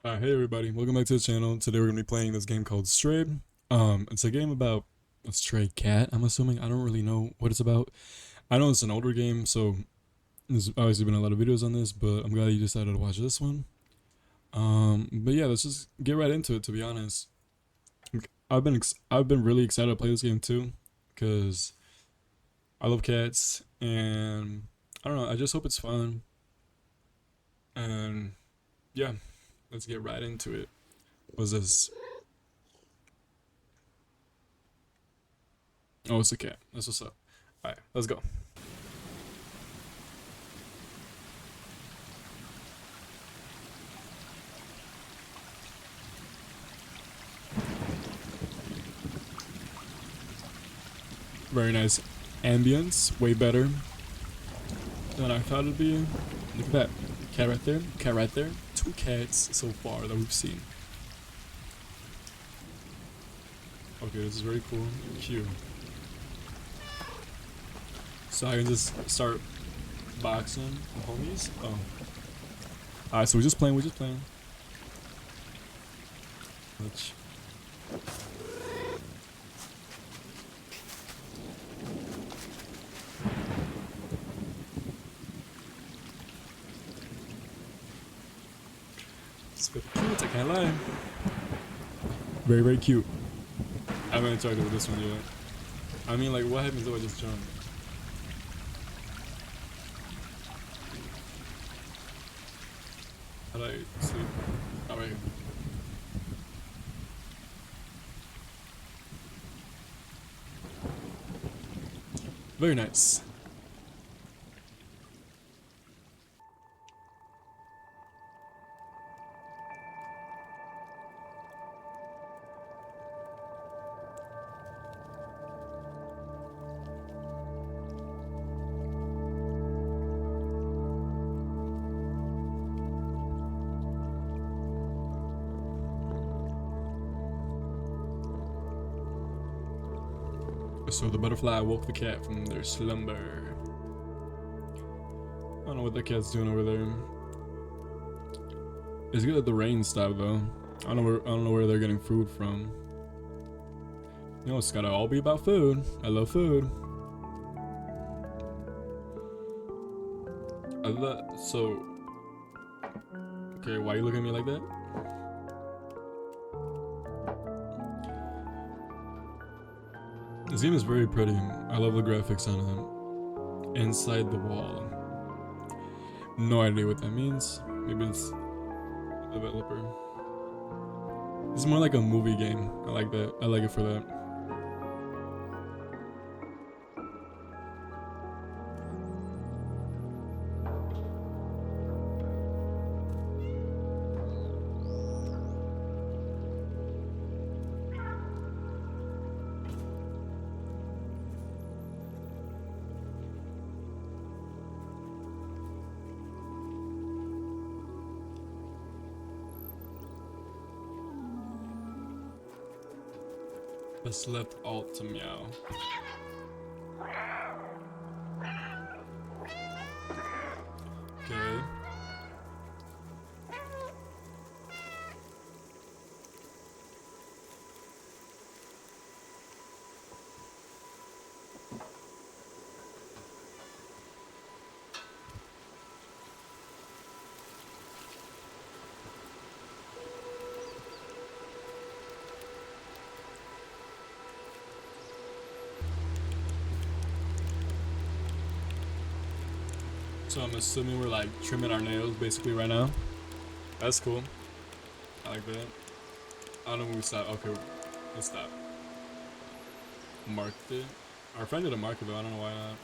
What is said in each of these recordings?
Hey everybody, welcome back to the channel. Today we're gonna be playing this game called Stray. It's a game about a stray cat. I'm assuming. I don't really know what it's about. I know it's an older game, so there's obviously been a lot of videos on this, but I'm glad you decided to watch this one. But yeah, let's just get right into it. To be honest, I've been really excited to play this game too, because I love cats, and I don't know. I just hope it's fun, and yeah, let's get right into it. What's this? Oh, it's a cat. That's what's up. Alright, let's go. Very nice ambience. Way better than I thought it'd be. Look at that. Cat right there. Cat right there. Two cats so far that we've seen. Okay, this is very cool. Cute. So I can just start boxing the homies. Oh. Alright, so we're just playing. Which. It's very cute, I can't lie. Very, very cute. I haven't interacted with this one yet. I mean, like, what happens if I just jump? How do I sleep? Oh, right here. Very nice. So the butterfly woke the cat from their slumber. I don't know what the cat's doing over there. It's good that the rain stopped though. I don't know where they're getting food from. You know, it's gotta all be about food. I love food. So. Okay, why are you looking at me like that? This game is very pretty. I love the graphics on it. Inside the wall. No idea what that means. Maybe it's developer. It's more like a movie game. I like that. I like it for that. Just left alt to meow. Okay. So I'm assuming we're like trimming our nails basically right now. That's cool. I like that. I don't know when we stop. Okay, let's stop. Marked it. Our friend did a mark it though. I don't know why not.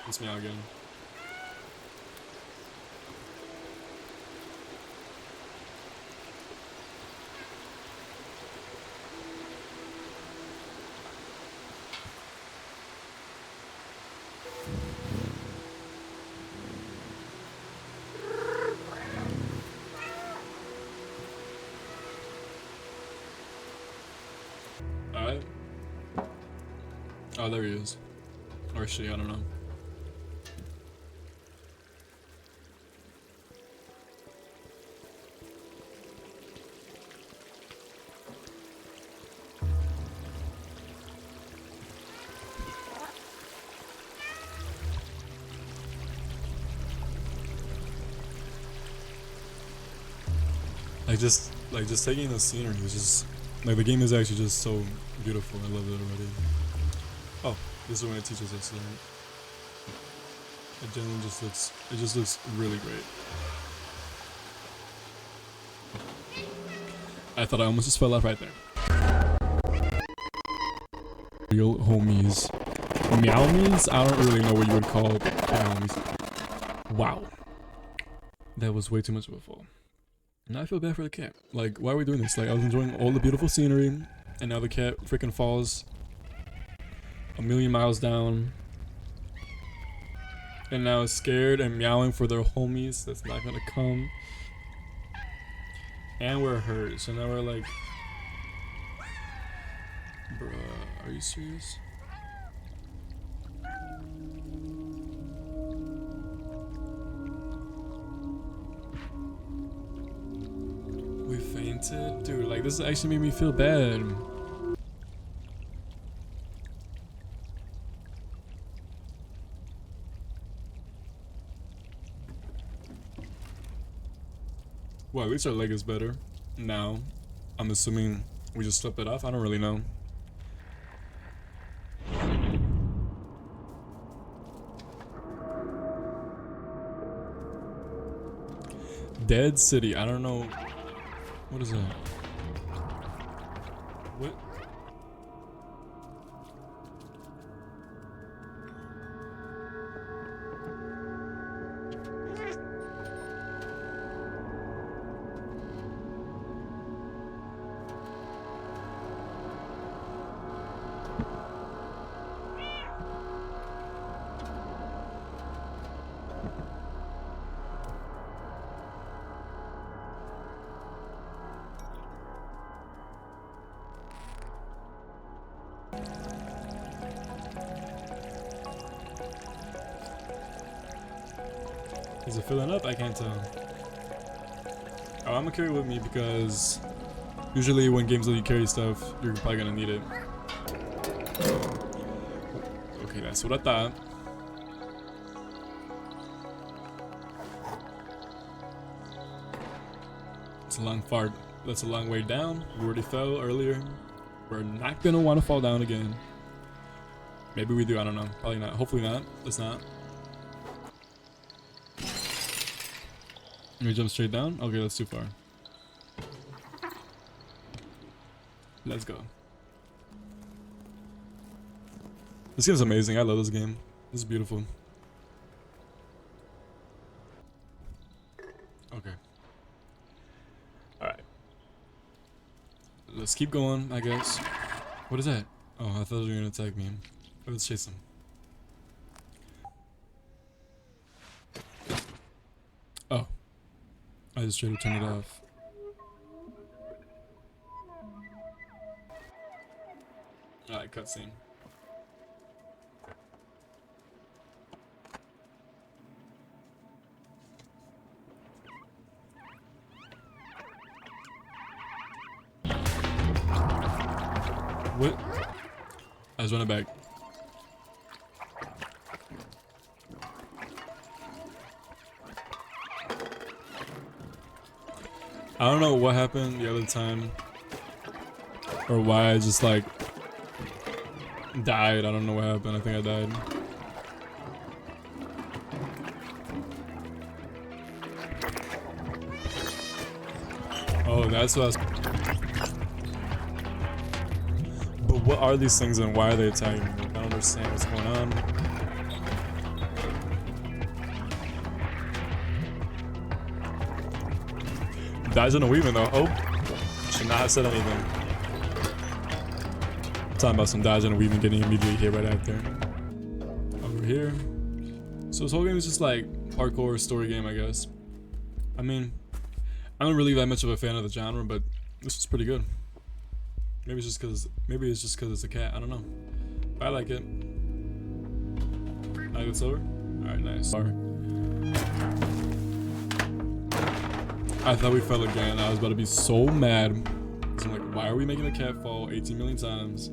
It's meow again. Alright. Oh, there he is. Or she, I don't know. Like just taking the scenery is just like the game is actually just so beautiful. I love it already. Oh, this is when it teaches us that it generally just looks really great. I thought I almost just fell off right there. Real homies. Meowmies? I don't really know what you would call homies. Wow. That was way too much of a fall. Now I feel bad for the cat. Like, why are we doing this? Like, I was enjoying all the beautiful scenery, and now the cat freaking falls a million miles down. And now is scared and meowing for their homies that's not gonna come. And we're hurt, so now we're like, bruh, are you serious? We fainted? Dude, like this actually made me feel bad. Well, at least our leg is better. Now, I'm assuming we just slip it off. I don't really know. Dead City. I don't know. What is that? What? Is it filling up? I can't tell. Oh, I'm gonna carry it with me because usually when games let you carry stuff, you're probably gonna need it. Okay, that's what I thought. It's a long fart. That's a long way down. We already fell earlier. We're not gonna want to fall down again. Maybe we do, I don't know. Probably not. Hopefully not. Let's not. Let me jump straight down? Okay, that's too far. Let's go. This game is amazing. I love this game. This is beautiful. Okay. Alright. Let's keep going, I guess. What is that? Oh, I thought they were gonna attack me. Let's chase them. Oh. I just tried to turn it off. Alright, cutscene. What? I was running back. I don't know what happened the other time or why I just like died. I don't know what happened. I think I died. Oh, that's what I was. But what are these things and why are they attacking me? I don't understand what's going on. Dodge and a weaving though. Oh, should not have said anything. Talking about some dodge and a weaving getting immediately hit right after. Over here. So this whole game is just like parkour story game, I guess. I mean, I'm not really that much of a fan of the genre, but this was pretty good. Maybe it's just because it's a cat. I don't know. But I like it. I go slower. All right, nice. I thought we fell again. I was about to be so mad. So I'm like, why are we making the cat fall 18 million times?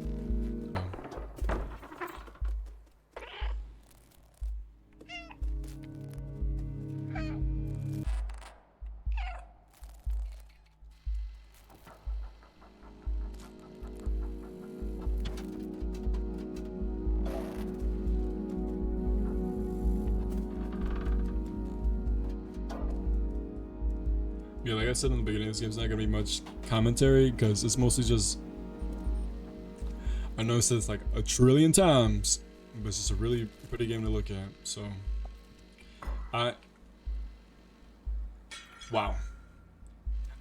Yeah, like I said in the beginning, this game's not gonna be much commentary because it's mostly just. I know I said it's like a trillion times, but it's just a really pretty game to look at. So, wow.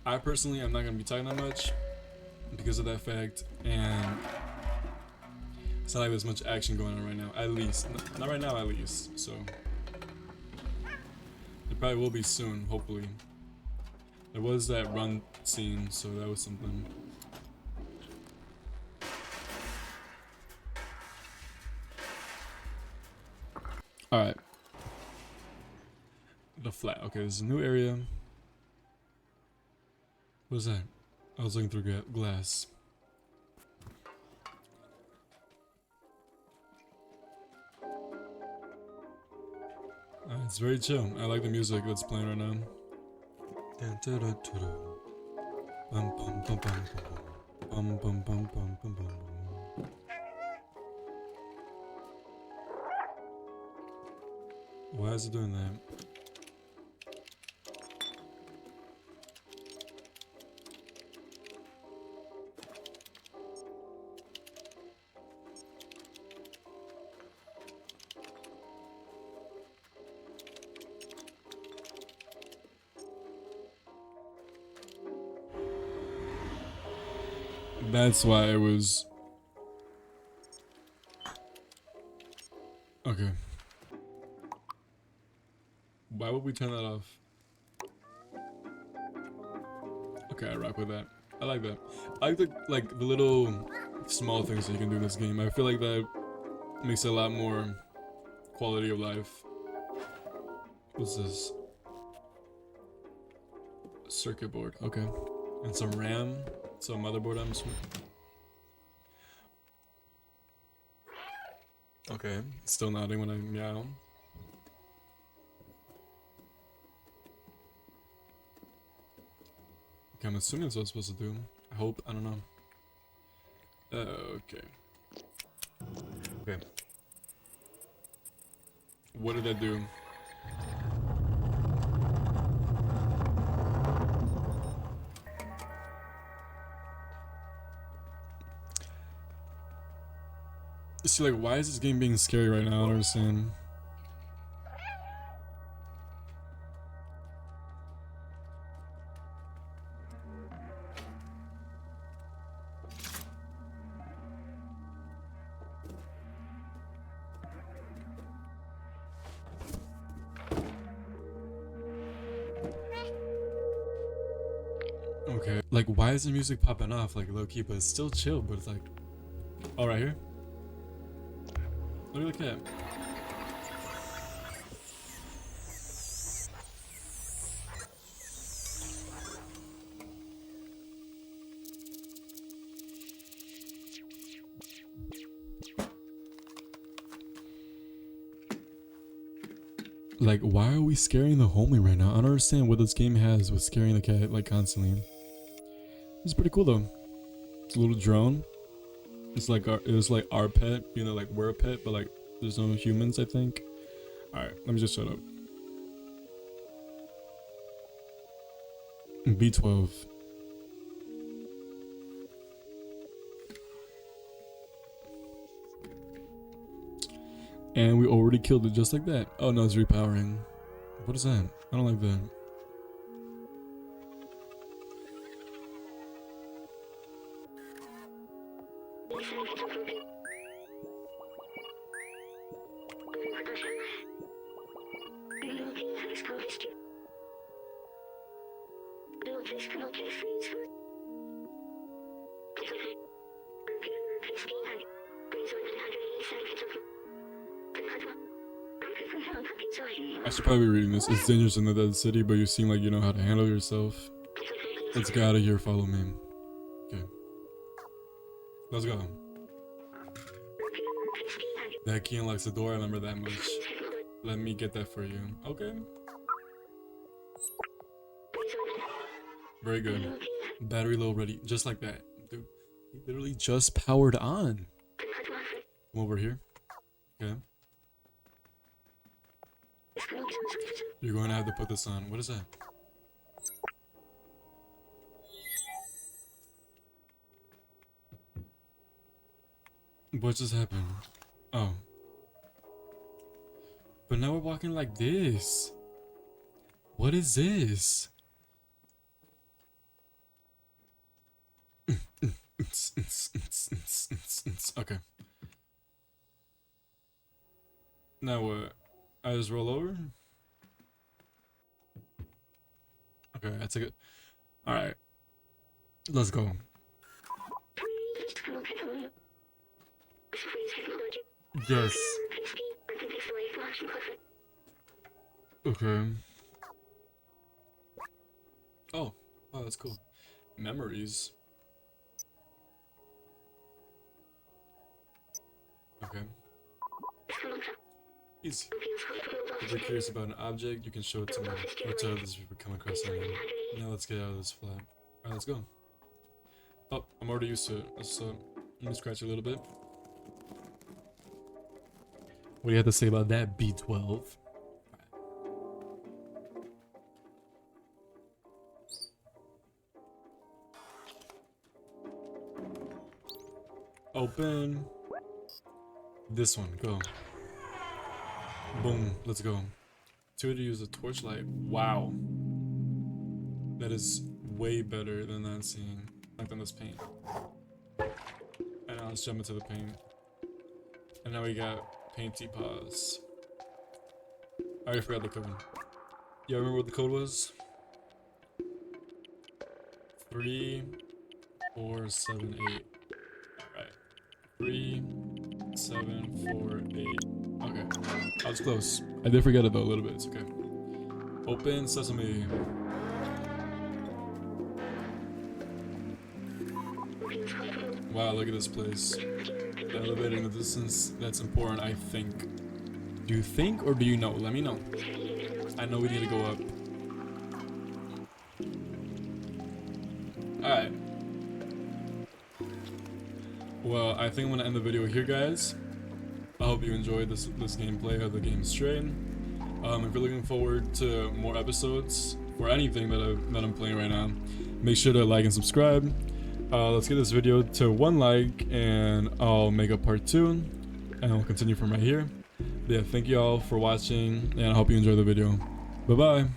I personally am not gonna be talking that much because of that fact, and it's not like there's much action going on right now. At least, not right now. At least, so it probably will be soon. Hopefully, there was that run scene, so that was something. All right, the flat. Okay, there's a new area. What was that? I was looking through glass. It's very chill. I like the music that's playing right now. Why is it doing that? That's why it was. Okay. Why would we turn that off? Okay, I rock with that. I like that. I like the little small things that you can do in this game. I feel like that makes it a lot more quality of life. What's this? Circuit board. Okay. And some RAM. Some motherboard, I'm assuming. Okay. Still nodding when I meow. Okay, I'm assuming that's what I'm supposed to do. I hope. I don't know. Okay. Okay. What did that do? See, like, why is this game being scary right now? I don't understand. Okay. Like, why is the music popping off? Like, low key, but it's still chill, but it's like. Oh, right here? Look at the cat. Like, why are we scaring the homie right now? I don't understand what this game has with scaring the cat, like, constantly. It's pretty cool, though. It's a little drone. It's like it was like our pet, you know, like we're a pet, but like there's no humans, I think. Alright, let me just shut up. B12. And we already killed it just like that. Oh no, it's repowering. What is that? I don't like that. I should probably be reading this. It's dangerous in the dead city, but you seem like you know how to handle yourself. Let's get out of here, follow me. Okay. Let's go. That key unlocks the door, I remember that much. Let me get that for you. Okay. Very good. Battery low ready, just like that. Dude, he literally just powered on. Come over here. Okay. You're going to have to put this on. What is that? What just happened? Oh. But now we're walking like this. What is this? Okay. Now what? I just roll over? Okay, I take it. Alright. Let's go. Yes. Okay. Oh, wow, that's cool. Memories. Okay. Easy. If you're curious about an object, you can show it to me, or to others if you come across anything. Now let's get out of this flat. Alright, let's go. Oh, I'm already used to it. So, let me scratch a little bit. What do you have to say about that, B12? Open. This one, go. Boom, let's go. Two to use a torchlight. Wow. That is way better than that scene. Like than this paint. And now let's jump into the paint. And now we got painty paws. I already forgot the code. Yeah, remember what the code was? 3, 4, 7, 8. Alright. 3, 7, 4, 8. Okay. I was close. I did forget it though a little bit. It's okay. Open sesame. Wow, look at this place. The elevator in the distance. That's important, I think. Do you think or do you know? Let me know. I know we need to go up. Alright. Well, I think I'm gonna end the video here, guys. I hope you enjoyed this gameplay of the game Stray. If you're looking forward to more episodes or anything that I'm playing right now, make sure to like and subscribe. Let's get this video to 1 like, and I'll make a part 2, and we'll continue from right here. But yeah, thank you all for watching, and I hope you enjoy the video. Bye bye.